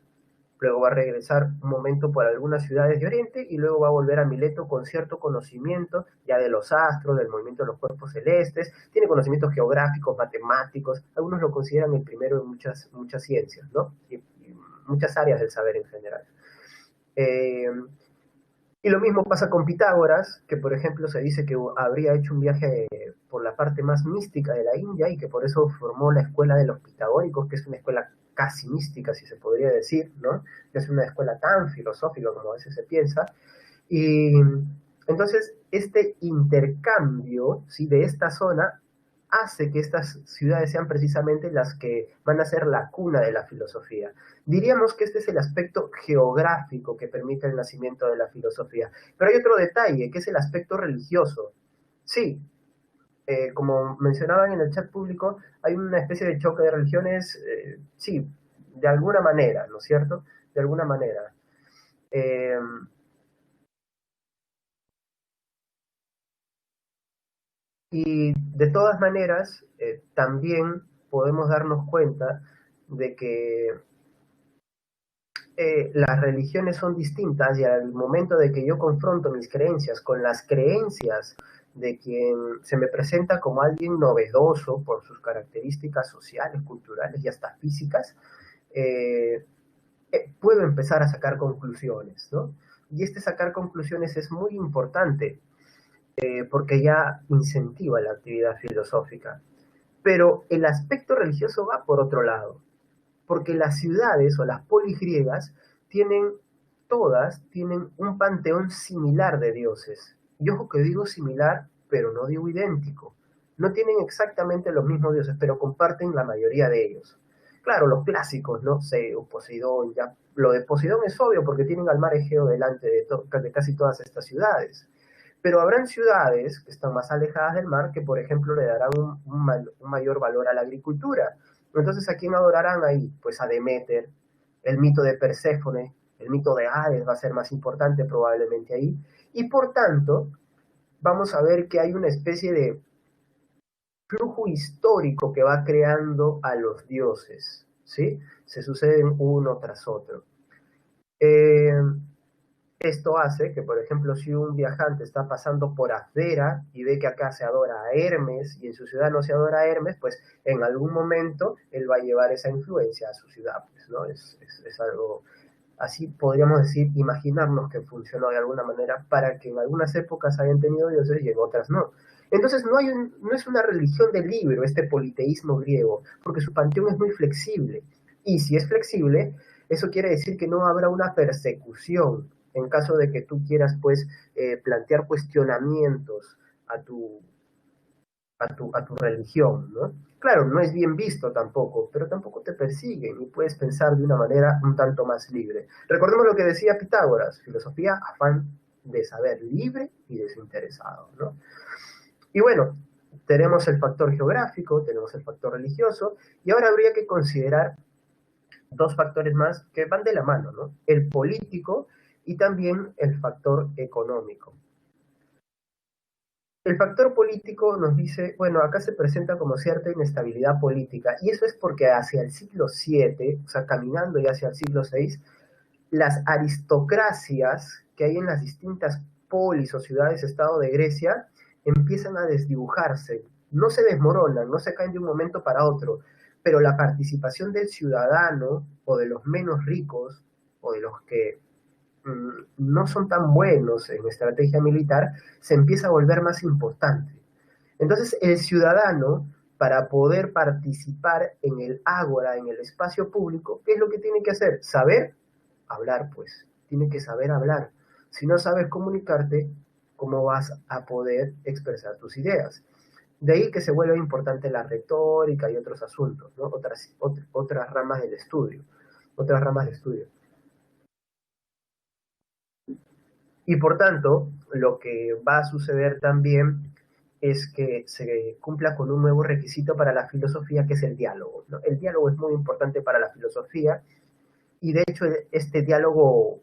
[SPEAKER 1] luego va a regresar un momento por algunas ciudades de Oriente y luego va a volver a Mileto con cierto conocimiento ya de los astros, del movimiento de los cuerpos celestes, tiene conocimientos geográficos, matemáticos, algunos lo consideran el primero de muchas ciencias, ¿no? Y muchas áreas del saber en general. Eh, y lo mismo pasa con Pitágoras, que por ejemplo se dice que habría hecho un viaje por la parte más mística de la India y que por eso formó la escuela de los pitagóricos, que es una escuela casi mística, si se podría decir, ¿no? Que es una escuela tan filosófica como a veces se piensa. Y entonces este intercambio, ¿sí?, de esta zona hace que estas ciudades sean precisamente las que van a ser la cuna de la filosofía. Diríamos que este es el aspecto geográfico que permite el nacimiento de la filosofía. Pero hay otro detalle, que es el aspecto religioso. Sí, como mencionaban en el chat público, hay una especie de choque de religiones, sí, de alguna manera, ¿no es cierto? De alguna manera. Eh, y de todas maneras, también podemos darnos cuenta de que las religiones son distintas y al momento de que yo confronto mis creencias con las creencias de quien se me presenta como alguien novedoso por sus características sociales, culturales y hasta físicas, eh, puedo empezar a sacar conclusiones, ¿no? Y este sacar conclusiones es muy importante porque ya incentiva la actividad filosófica. Pero el aspecto religioso va por otro lado, porque las ciudades o las polis griegas tienen, todas tienen un panteón similar de dioses. Y ojo que digo similar, pero no digo idéntico. No tienen exactamente los mismos dioses, pero comparten la mayoría de ellos. Claro, los clásicos, ¿no? Zeus, Poseidón, ya. Lo de Poseidón es obvio porque tienen al mar Egeo delante de casi todas estas ciudades. Pero habrán ciudades que están más alejadas del mar que, por ejemplo, le darán un mayor valor a la agricultura. Entonces, ¿a quién adorarán ahí? Pues a Deméter, el mito de Perséfone, el mito de Hades va a ser más importante probablemente ahí. Y por tanto, vamos a ver que hay una especie de flujo histórico que va creando a los dioses, ¿sí? Se suceden uno tras otro. Eh, Esto hace que, por ejemplo, si un viajante está pasando por Abdera y ve que acá se adora a Hermes y en su ciudad no se adora a Hermes, pues en algún momento él va a llevar esa influencia a su ciudad, pues, ¿no? Es algo, así podríamos decir, imaginarnos que funcionó de alguna manera para que en algunas épocas hayan tenido dioses y en otras no. Entonces no es una religión del libro, este politeísmo griego, porque su panteón es muy flexible. Y si es flexible, eso quiere decir que no habrá una persecución en caso de que tú quieras, pues, plantear cuestionamientos a tu religión, ¿no? Claro, no es bien visto tampoco, pero tampoco te persiguen y puedes pensar de una manera un tanto más libre. Recordemos lo que decía Pitágoras, filosofía, afán de saber libre y desinteresado, ¿no? Y bueno, tenemos el factor geográfico, tenemos el factor religioso, y ahora habría que considerar dos factores más que van de la mano, ¿no? El político y también el factor económico. El factor político nos dice, bueno, acá se presenta como cierta inestabilidad política, y eso es porque hacia el siglo VII, o sea, caminando ya hacia el siglo VI, las aristocracias que hay en las distintas polis o ciudades-estado de Grecia empiezan a desdibujarse, no se desmoronan, no se caen de un momento para otro, pero la participación del ciudadano o de los menos ricos o de los que no son tan buenos en estrategia militar, se empieza a volver más importante. Entonces, el ciudadano, para poder participar en el ágora, en el espacio público, ¿qué es lo que tiene que hacer? Saber hablar, pues. Tiene que saber hablar. Si no sabes comunicarte, ¿cómo vas a poder expresar tus ideas? De ahí que se vuelve importante la retórica y otros asuntos, ¿no? Otras ramas del estudio, otras ramas de estudio. Y por tanto, lo que va a suceder también es que se cumpla con un nuevo requisito para la filosofía, que es el diálogo, ¿no? El diálogo es muy importante para la filosofía y de hecho este diálogo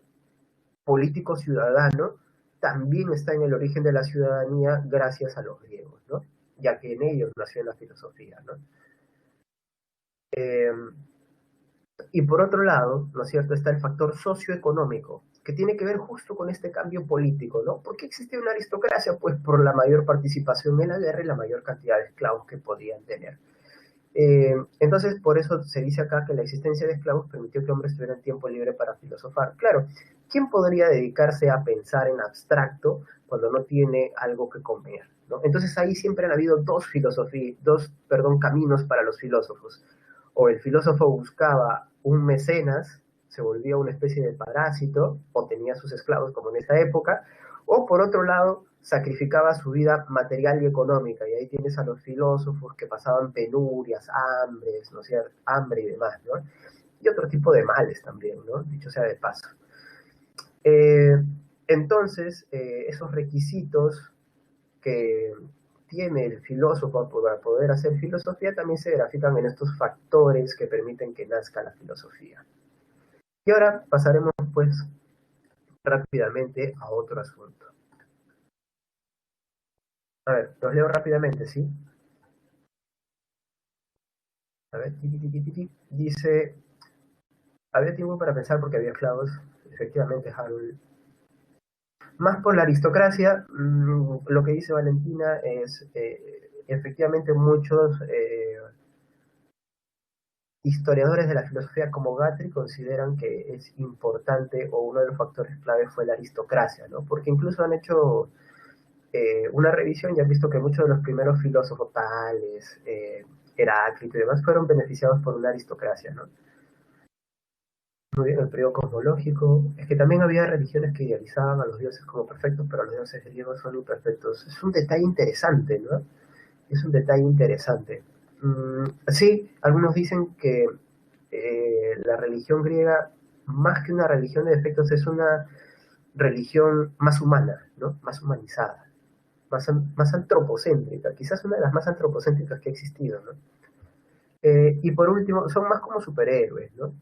[SPEAKER 1] político-ciudadano también está en el origen de la ciudadanía gracias a los griegos, ¿no? Ya que en ellos nació la filosofía, ¿no? Eh, y por otro lado, ¿no es cierto?, está el factor socioeconómico, que tiene que ver justo con este cambio político, ¿no? ¿Por qué existe una aristocracia? Pues por la mayor participación en la guerra y la mayor cantidad de esclavos que podían tener. Entonces, por eso se dice acá que la existencia de esclavos permitió que hombres tuvieran tiempo libre para filosofar. Claro, ¿quién podría dedicarse a pensar en abstracto cuando no tiene algo que comer, ¿no? Entonces ahí siempre han habido caminos para los filósofos. O el filósofo buscaba un mecenas, se volvía una especie de parásito, o tenía sus esclavos como en esa época, o por otro lado, sacrificaba su vida material y económica, y ahí tienes a los filósofos que pasaban penurias, hambres, ¿no es cierto?, hambre y demás, ¿no? Y otro tipo de males también, ¿no? Dicho sea de paso. Eh, entonces, esos requisitos que tiene el filósofo para poder hacer filosofía también se grafican en estos factores que permiten que nazca la filosofía. Y ahora pasaremos pues rápidamente a otro asunto. A ver, los leo rápidamente, ¿sí? A ver, dice, había tiempo para pensar porque había esclavos, efectivamente, Harold. Más por la aristocracia, lo que dice Valentina es, efectivamente, muchos historiadores de la filosofía como Guthrie consideran que es importante, o uno de los factores clave fue la aristocracia, ¿no? Porque incluso han hecho una revisión y han visto que muchos de los primeros filósofos, Tales, Heráclito y demás, fueron beneficiados por una aristocracia, ¿no? Muy bien, el periodo cosmológico. Es que también había religiones que idealizaban a los dioses como perfectos, pero los dioses griegos son imperfectos. Es un detalle interesante, ¿no? Es un detalle interesante. Sí, algunos dicen que la religión griega, más que una religión de defectos, es una religión más humana, ¿no? Más humanizada, más antropocéntrica, quizás una de las más antropocéntricas que ha existido, ¿no? Y por último, son más como superhéroes, ¿no?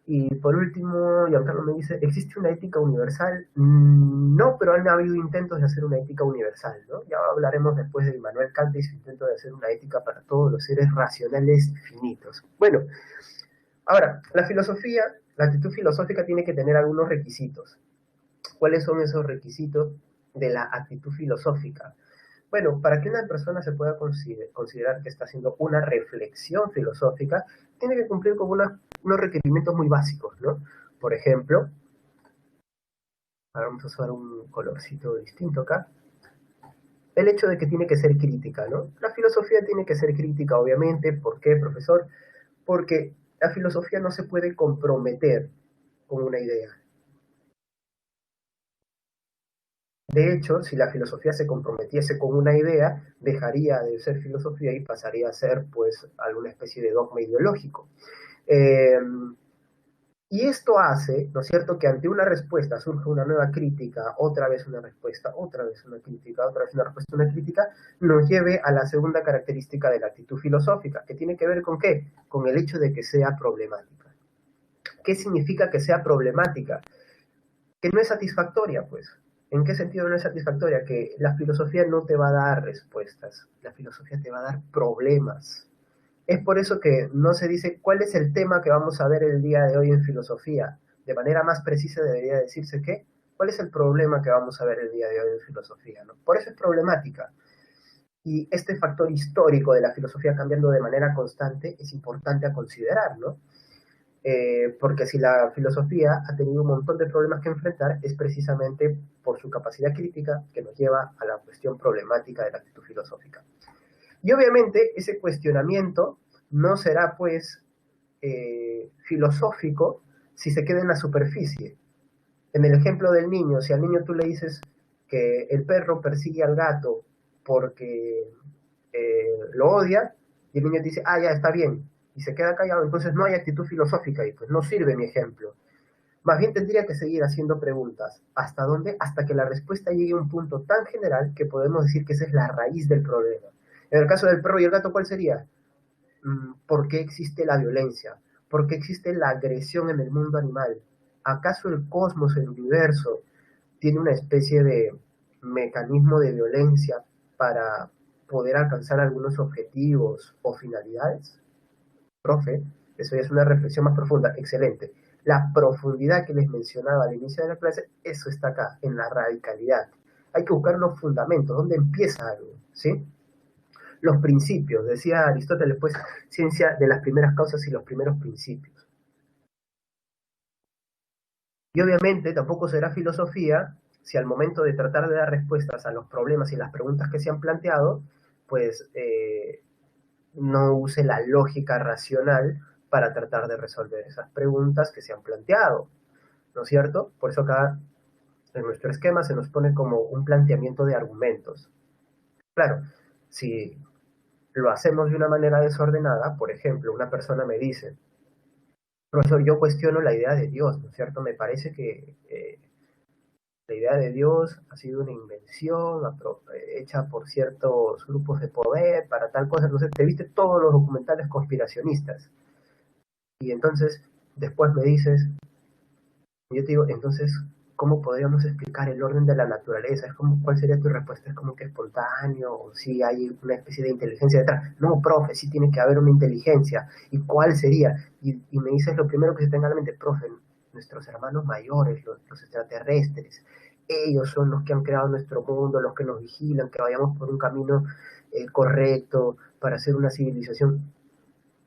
[SPEAKER 1] Y por último, Giancarlo me dice, ¿existe una ética universal? No, pero han habido intentos de hacer una ética universal, ¿no? Ya hablaremos después de Immanuel Kant y su intento de hacer una ética para todos los seres racionales finitos. Bueno, ahora, la actitud filosófica tiene que tener algunos requisitos. ¿Cuáles son esos requisitos de la actitud filosófica? Bueno, para que una persona se pueda considerar que está haciendo una reflexión filosófica, tiene que cumplir con unos requerimientos muy básicos, ¿no? Por ejemplo, ahora vamos a usar un colorcito distinto acá, el hecho de que tiene que ser crítica, ¿no? La filosofía tiene que ser crítica, obviamente. ¿Por qué, profesor? Porque la filosofía no se puede comprometer con una idea. De hecho, si la filosofía se comprometiese con una idea, dejaría de ser filosofía y pasaría a ser, pues, alguna especie de dogma ideológico. Y esto hace, ¿no es cierto?, que ante una respuesta surge una nueva crítica, otra vez una respuesta, otra vez una crítica, otra vez una respuesta, una crítica, nos lleve a la segunda característica de la actitud filosófica, que tiene que ver con ¿qué? Con el hecho de que sea problemática. ¿Qué significa que sea problemática? Que no es satisfactoria, pues. ¿En qué sentido no es satisfactoria? Que la filosofía no te va a dar respuestas, la filosofía te va a dar problemas. Es por eso que no se dice cuál es el tema que vamos a ver el día de hoy en filosofía. De manera más precisa debería decirse que cuál es el problema que vamos a ver el día de hoy en filosofía, ¿no? Por eso es problemática. Y este factor histórico de la filosofía cambiando de manera constante es importante a considerar, ¿no? Porque si la filosofía ha tenido un montón de problemas que enfrentar, es precisamente por su capacidad crítica que nos lleva a la cuestión problemática de la actitud filosófica. Y obviamente ese cuestionamiento no será pues filosófico si se queda en la superficie. En el ejemplo del niño, si al niño tú le dices que el perro persigue al gato porque lo odia, y el niño dice, ah, ya está bien, y se queda callado, entonces no hay actitud filosófica, y pues no sirve mi ejemplo. Más bien tendría que seguir haciendo preguntas. ¿Hasta dónde? Hasta que la respuesta llegue a un punto tan general que podemos decir que esa es la raíz del problema. En el caso del perro y el gato, ¿cuál sería? ¿Por qué existe la violencia? ¿Por qué existe la agresión en el mundo animal? ¿Acaso el cosmos, el universo, tiene una especie de mecanismo de violencia para poder alcanzar algunos objetivos o finalidades? Profe, eso ya es una reflexión más profunda. Excelente. La profundidad que les mencionaba al inicio de la clase, eso está acá, en la radicalidad. Hay que buscar los fundamentos, dónde empieza algo, ¿sí? Los principios, decía Aristóteles, pues, ciencia de las primeras causas y los primeros principios. Y obviamente tampoco será filosofía si al momento de tratar de dar respuestas a los problemas y las preguntas que se han planteado, pues no use la lógica racional para tratar de resolver esas preguntas que se han planteado, ¿no es cierto? Por eso acá en nuestro esquema se nos pone como un planteamiento de argumentos. Claro, si lo hacemos de una manera desordenada, por ejemplo, una persona me dice, profesor, yo cuestiono la idea de Dios, ¿no es cierto? Me parece que la idea de Dios ha sido una invención hecha por ciertos grupos de poder para tal cosa. Entonces, te viste todos los documentales conspiracionistas. Y entonces, después me dices, yo te digo, entonces, ¿cómo podríamos explicar el orden de la naturaleza? Es como, ¿cuál sería tu respuesta? ¿Es como que espontáneo? ¿O si hay una especie de inteligencia detrás? No, profe, sí tiene que haber una inteligencia. ¿Y cuál sería? Y me dices lo primero que se tenga a la mente, profe, nuestros hermanos mayores, los extraterrestres, ellos son los que han creado nuestro mundo, los que nos vigilan, que vayamos por un camino correcto para hacer una civilización.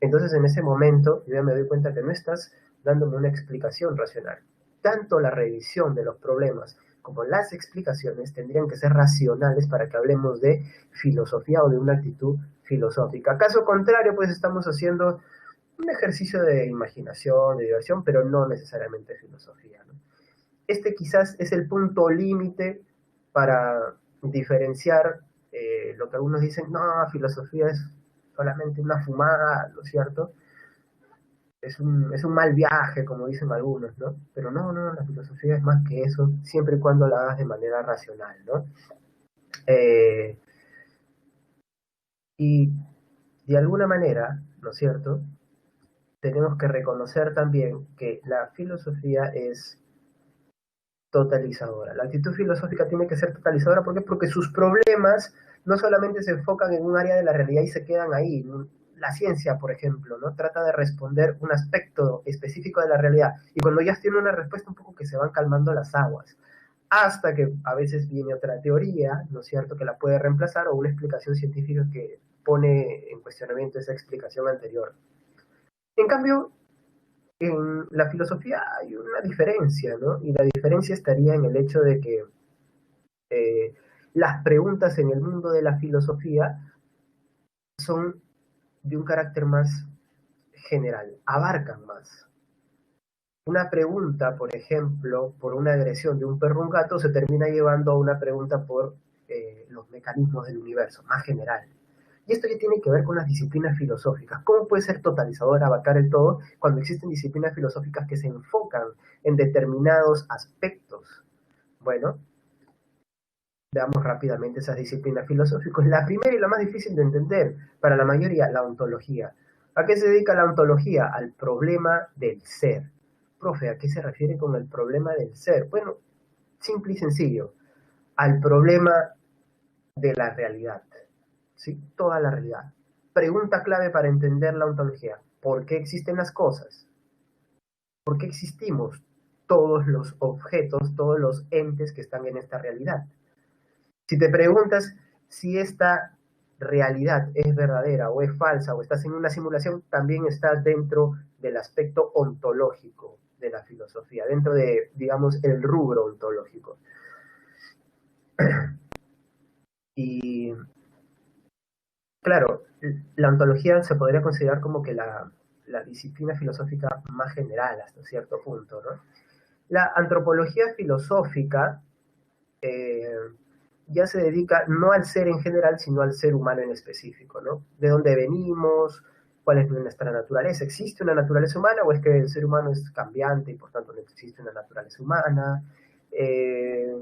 [SPEAKER 1] Entonces, en ese momento, yo ya me doy cuenta que no estás dándome una explicación racional. Tanto la revisión de los problemas como las explicaciones tendrían que ser racionales para que hablemos de filosofía o de una actitud filosófica. Caso contrario, pues estamos haciendo un ejercicio de imaginación, de diversión, pero no necesariamente filosofía, ¿no? Este quizás es el punto límite para diferenciar lo que algunos dicen, no, filosofía es solamente una fumada, ¿no es cierto? Es un mal viaje, como dicen algunos, ¿no? Pero no, no, la filosofía es más que eso, siempre y cuando la hagas de manera racional, ¿no? Eh, y de alguna manera, ¿no es cierto? Tenemos que reconocer también que la filosofía es totalizadora. La actitud filosófica tiene que ser totalizadora, ¿por qué? Porque sus problemas no solamente se enfocan en un área de la realidad y se quedan ahí. La ciencia, por ejemplo, ¿no? Trata de responder un aspecto específico de la realidad y cuando ya tiene una respuesta un poco que se van calmando las aguas, hasta que a veces viene otra teoría, ¿no es cierto?, que la puede reemplazar o una explicación científica que pone en cuestionamiento esa explicación anterior. En cambio, en la filosofía hay una diferencia, ¿no? Y la diferencia estaría en el hecho de que las preguntas en el mundo de la filosofía son de un carácter más general, abarcan más. Una pregunta, por ejemplo, por una agresión de un perro a un gato, se termina llevando a una pregunta por los mecanismos del universo, más general. Y esto ya tiene que ver con las disciplinas filosóficas. ¿Cómo puede ser totalizador, abarcar el todo, cuando existen disciplinas filosóficas que se enfocan en determinados aspectos? Bueno, veamos rápidamente esas disciplinas filosóficas. La primera y la más difícil de entender para la mayoría, la ontología. ¿A qué se dedica la ontología? Al problema del ser. Profe, ¿a qué se refiere con el problema del ser? Bueno, simple y sencillo, al problema de la realidad, ¿sí? Toda la realidad. Pregunta clave para entender la ontología. ¿Por qué existen las cosas? ¿Por qué existimos todos los objetos, todos los entes que están en esta realidad? Si te preguntas si esta realidad es verdadera o es falsa o estás en una simulación, también estás dentro del aspecto ontológico de la filosofía, dentro de, digamos, el rubro ontológico. Y claro, la ontología se podría considerar como que la disciplina filosófica más general hasta cierto punto, ¿no? La antropología filosófica ya se dedica no al ser en general, sino al ser humano en específico, ¿no? ¿De dónde venimos? ¿Cuál es nuestra naturaleza? ¿Existe una naturaleza humana o es que el ser humano es cambiante y por tanto no existe una naturaleza humana? Eh,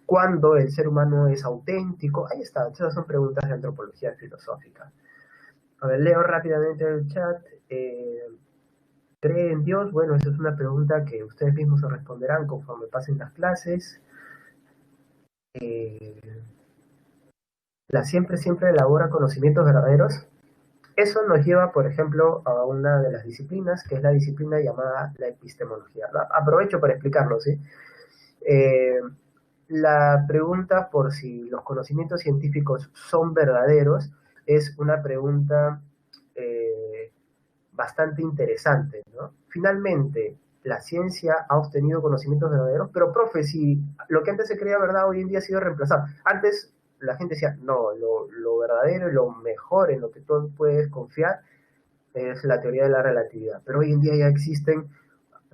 [SPEAKER 1] ¿Cuándo el ser humano es auténtico? Ahí está, esas son preguntas de antropología filosófica. A ver, leo rápidamente el chat. ¿Cree en Dios? Bueno, esa es una pregunta que ustedes mismos se responderán conforme pasen las clases. Eh, la siempre elabora conocimientos verdaderos. Eso nos lleva, por ejemplo, a una de las disciplinas, que es la disciplina llamada la epistemología. Aprovecho para explicarlo, ¿sí? Eh, la pregunta por si los conocimientos científicos son verdaderos es una pregunta bastante interesante, ¿no? Finalmente, la ciencia ha obtenido conocimientos verdaderos, pero profe, si lo que antes se creía verdad hoy en día ha sido reemplazado. Antes la gente decía, no, lo verdadero y lo mejor en lo que tú puedes confiar es la teoría de la relatividad. Pero hoy en día ya existen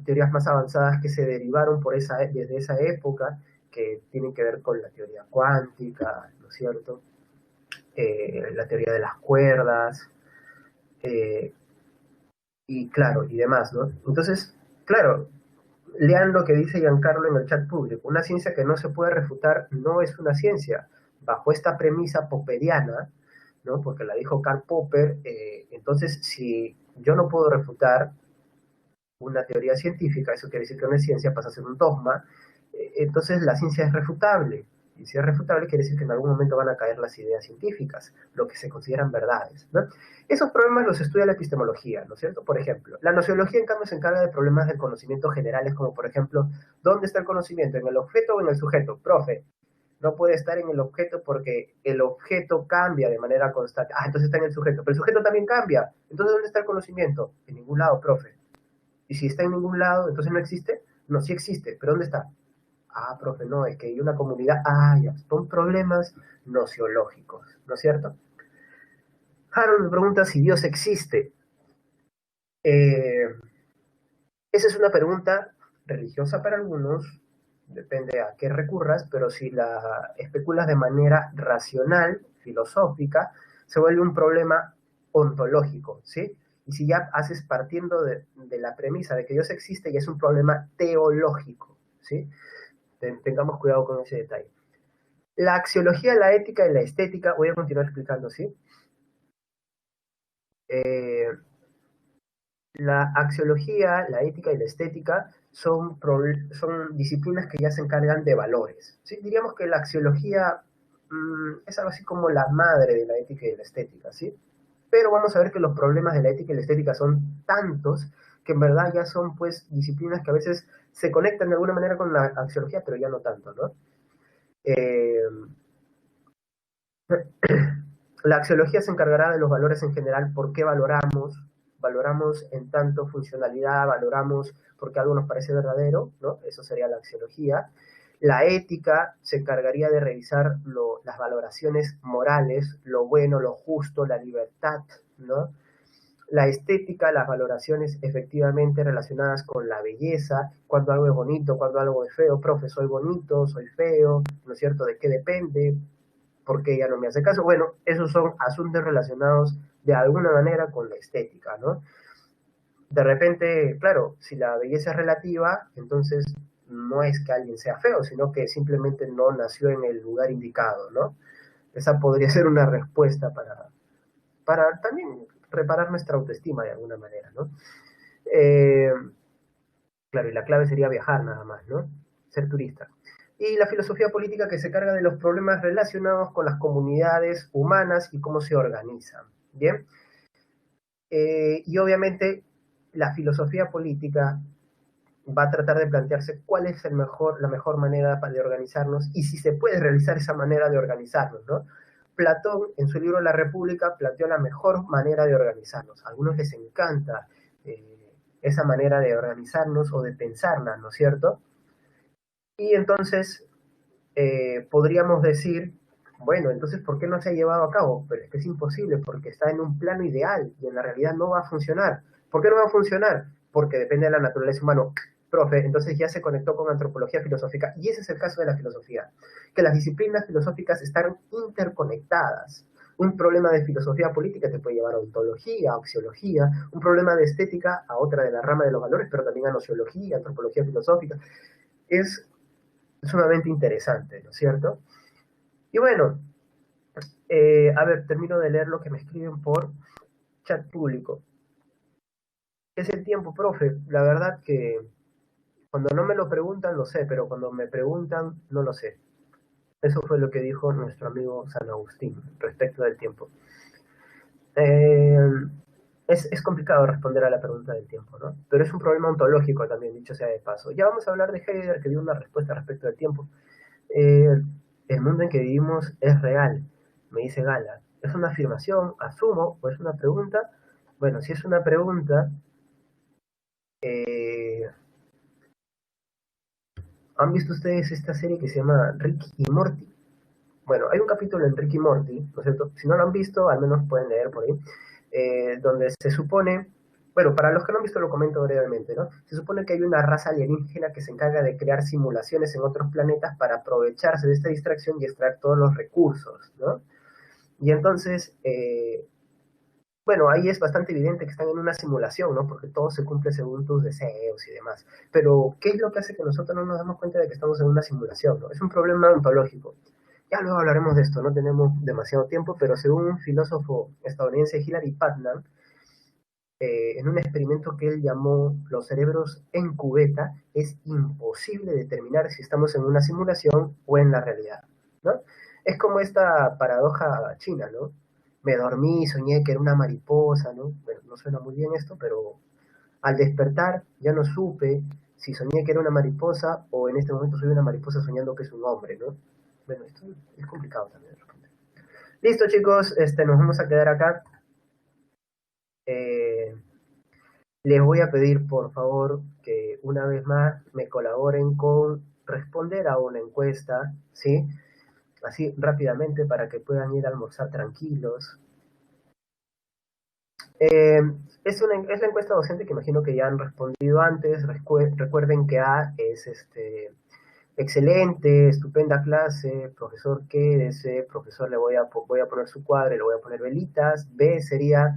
[SPEAKER 1] teorías más avanzadas que se derivaron desde esa época, que tienen que ver con la teoría cuántica, ¿no es cierto? La teoría de las cuerdas, eh, y claro, y demás, ¿no? Entonces, claro, lean lo que dice Giancarlo en el chat público. Una ciencia que no se puede refutar no es una ciencia. Bajo esta premisa popperiana, ¿no? Porque la dijo Karl Popper, entonces si yo no puedo refutar una teoría científica, eso quiere decir que una ciencia pasa a ser un dogma, entonces la ciencia es refutable. Y si es refutable, quiere decir que en algún momento van a caer las ideas científicas, lo que se consideran verdades, ¿no? Esos problemas los estudia la epistemología, ¿no es cierto? Por ejemplo, la nociología, en cambio, se encarga de problemas del conocimiento generales, como por ejemplo, ¿dónde está el conocimiento? ¿En el objeto o en el sujeto? Profe, no puede estar en el objeto porque el objeto cambia de manera constante. Ah, entonces está en el sujeto, pero el sujeto también cambia. Entonces, ¿dónde está el conocimiento? En ningún lado, profe. Y si está en ningún lado, entonces no existe. No, sí existe, pero ¿dónde está? Ah, profe, no, es que hay una comunidad. Ah, ya, son problemas nociológicos, ¿no es cierto? Harold me pregunta si Dios existe. Eh, Esa es una pregunta religiosa para algunos, depende a qué recurras, pero si la especulas de manera racional, filosófica, se vuelve un problema ontológico, ¿sí? Y si ya haces partiendo de la premisa de que Dios existe, ya es un problema teológico, ¿sí? Tengamos cuidado con ese detalle. La axiología, la ética y la estética, voy a continuar explicando, ¿sí? Eh, La axiología, la ética y la estética son disciplinas que ya se encargan de valores, ¿sí? Diríamos que la axiología es algo así como la madre de la ética y de la estética, ¿sí? Pero vamos a ver que los problemas de la ética y la estética son tantos que en verdad ya son pues disciplinas que a veces se conectan de alguna manera con la axiología, pero ya no tanto, ¿no? Eh, La axiología se encargará de los valores en general, por qué valoramos en tanto funcionalidad, valoramos porque algo nos parece verdadero, ¿no? Eso sería la axiología. La ética se encargaría de revisar las valoraciones morales, lo bueno, lo justo, la libertad, ¿no? La estética, las valoraciones efectivamente relacionadas con la belleza, cuando algo es bonito, cuando algo es feo, profe, soy bonito, soy feo, ¿no es cierto? ¿De qué depende? ¿Por qué ella no me hace caso? Bueno, esos son asuntos relacionados de alguna manera con la estética, ¿no? De repente, claro, si la belleza es relativa, entonces no es que alguien sea feo, sino que simplemente no nació en el lugar indicado, ¿no? Esa podría ser una respuesta para también reparar nuestra autoestima de alguna manera, ¿no? Eh, claro, y la clave sería viajar nada más, ¿no? Ser turista. Y la filosofía política que se carga de los problemas relacionados con las comunidades humanas y cómo se organizan, ¿bien? Y obviamente la filosofía política va a tratar de plantearse cuál es la mejor manera de organizarnos y si se puede realizar esa manera de organizarnos, ¿no? Platón, en su libro La República, planteó la mejor manera de organizarnos. A algunos les encanta esa manera de organizarnos o de pensarla, ¿no es cierto? Y entonces podríamos decir, bueno, entonces, ¿por qué no se ha llevado a cabo? Pero es que es imposible, porque está en un plano ideal y en la realidad no va a funcionar. ¿Por qué no va a funcionar? Porque depende de la naturaleza humana. Profe, entonces ya se conectó con antropología filosófica, y ese es el caso de la filosofía, que las disciplinas filosóficas están interconectadas. Un problema de filosofía política te puede llevar a ontología, a axiología, un problema de estética a otra de la rama de los valores, pero también a nociología, antropología filosófica. Es sumamente interesante, ¿no es cierto? Y bueno, a ver, termino de leer lo que me escriben por chat público. ¿Qué es el tiempo, profe? La verdad que cuando no me lo preguntan lo sé, pero cuando me preguntan no lo sé. Eso fue lo que dijo nuestro amigo San Agustín respecto del tiempo. Eh, es complicado responder a la pregunta del tiempo, ¿no? Pero es un problema ontológico también, dicho sea de paso. Ya vamos a hablar de Heidegger, que dio una respuesta respecto del tiempo. Eh, el mundo en que vivimos es real, me dice Gala. ¿Es una afirmación, asumo, o es una pregunta? Bueno, si es una pregunta, eh, ¿han visto ustedes esta serie que se llama Rick y Morty? Bueno, hay un capítulo en Rick y Morty, ¿no es cierto? Si no lo han visto, al menos pueden leer por ahí, donde se supone, bueno, para los que no han visto lo comento brevemente, ¿no? Se supone que hay una raza alienígena que se encarga de crear simulaciones en otros planetas para aprovecharse de esta distracción y extraer todos los recursos, ¿no? Y entonces, bueno, ahí es bastante evidente que están en una simulación, ¿no? Porque todo se cumple según tus deseos y demás. Pero, ¿qué es lo que hace que nosotros no nos damos cuenta de que estamos en una simulación, ¿no? Es un problema ontológico. Ya luego hablaremos de esto, no tenemos demasiado tiempo, pero según un filósofo estadounidense, Hilary Putnam, en un experimento que él llamó los cerebros en cubeta, es imposible determinar si estamos en una simulación o en la realidad, ¿no? Es como esta paradoja china, ¿no? Me dormí, soñé que era una mariposa, ¿no? Bueno, no suena muy bien esto, pero al despertar ya no supe si soñé que era una mariposa o en este momento soy una mariposa soñando que es un hombre, ¿no? Bueno, esto es complicado también de responder. Listo, chicos, nos vamos a quedar acá. Eh, Les voy a pedir, por favor, que una vez más me colaboren con responder a una encuesta, ¿sí? Así rápidamente para que puedan ir a almorzar tranquilos. Eh, es la encuesta docente que imagino que ya han respondido antes. Recuerden que A es excelente, estupenda clase, profesor quédese, profesor voy a poner su cuadro y le voy a poner velitas. B sería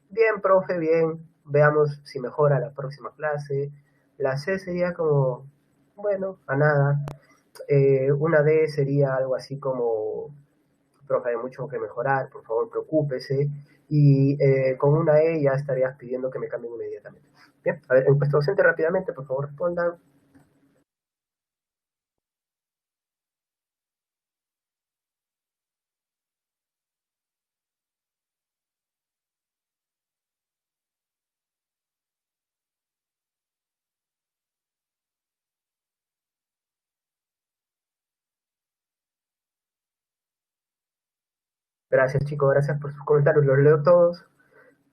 [SPEAKER 1] bien, profe, bien, veamos si mejora la próxima clase. La C sería como, bueno, a nada. Una D sería algo así como, profe, hay mucho que mejorar, por favor, preocúpese. Y con una E ya estarías pidiendo que me cambien inmediatamente. Bien, a ver, encuesta docente rápidamente, por favor, respondan. Gracias, chicos, gracias por sus comentarios, los leo todos.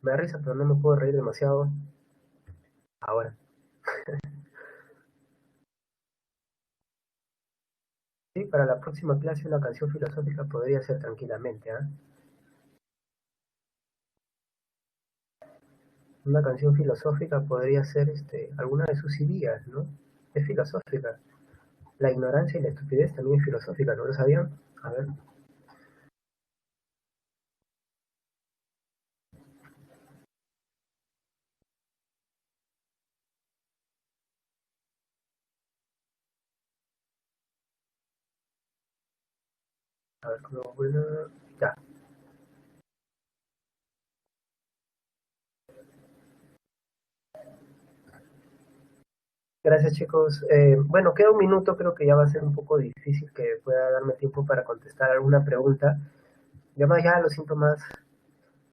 [SPEAKER 1] Me da risa, pero no me puedo reír demasiado ahora. Sí, para la próxima clase una canción filosófica podría ser tranquilamente, ¿ah? ¿Eh? Una canción filosófica podría ser alguna de sus ideas, ¿no? Es filosófica. La ignorancia y la estupidez también es filosófica, ¿no lo sabían? A ver cómo bueno. Ya. Gracias, chicos. Bueno, queda un minuto, creo que ya va a ser un poco difícil que pueda darme tiempo para contestar alguna pregunta. Ya más, ya lo siento más.